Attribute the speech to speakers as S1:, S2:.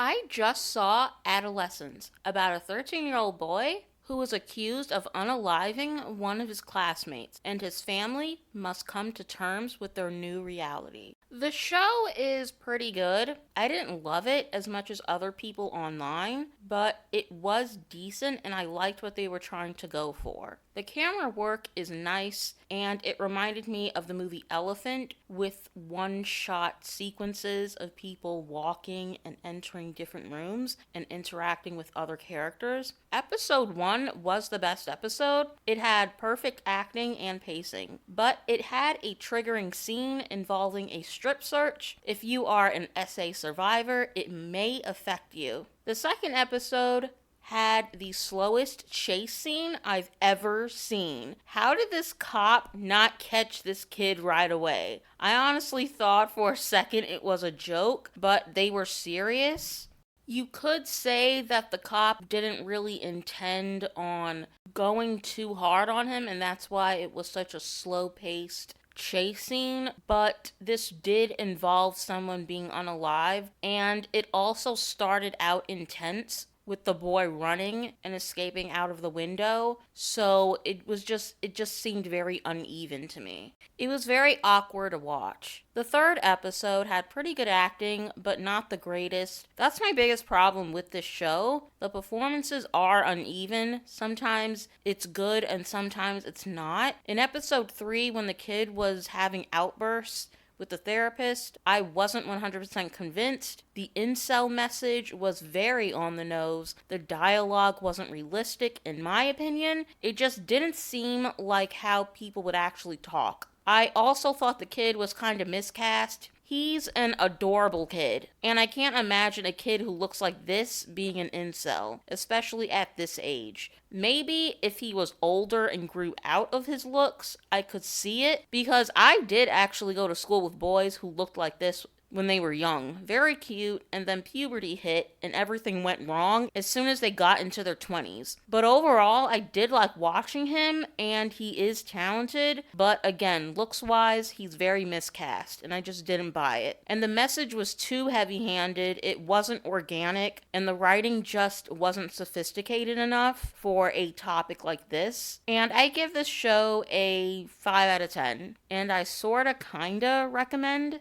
S1: I just saw Adolescence, about a 13-year-old boy who was accused of unaliving one of his classmates, and his family must come to terms with their new reality. The show is pretty good. I didn't love it as much as other people online, but it was decent and I liked what they were trying to go for. The camera work is nice, and it reminded me of the movie Elephant, with one shot sequences of people walking and entering different rooms and interacting with other characters. Episode 1 was the best episode. It had perfect acting and pacing, but it had a triggering scene involving a strip search. If you are an SA survivor, it may affect you. The second episode had the slowest chase scene I've ever seen. How did this cop not catch this kid right away? I honestly thought for a second it was a joke, but they were serious. You could say that the cop didn't really intend on going too hard on him, and that's why it was such a slow paced chase scene, but this did involve someone being unalive, and it also started out intense with the boy running and escaping out of the window. So it just seemed very uneven to me. It was very awkward to watch. The third episode had pretty good acting, but not the greatest. That's my biggest problem with this show. The performances are uneven. Sometimes it's good and sometimes it's not. In episode 3, when the kid was having outbursts with the therapist, I wasn't 100% convinced. The incel message was very on the nose. The dialogue wasn't realistic, in my opinion. It just didn't seem like how people would actually talk. I also thought the kid was kind of miscast. He's an adorable kid, and I can't imagine a kid who looks like this being an incel, especially at this age. Maybe if he was older and grew out of his looks, I could see it, because I did actually go to school with boys who looked like this when they were young. Very cute, and then puberty hit and everything went wrong as soon as they got into their 20s. But overall, I did like watching him, and he is talented, but again, looks-wise, he's very miscast, and I just didn't buy it. And the message was too heavy-handed, it wasn't organic, and the writing just wasn't sophisticated enough for a topic like this. And I give this show a 5 out of 10, and I sorta kinda recommend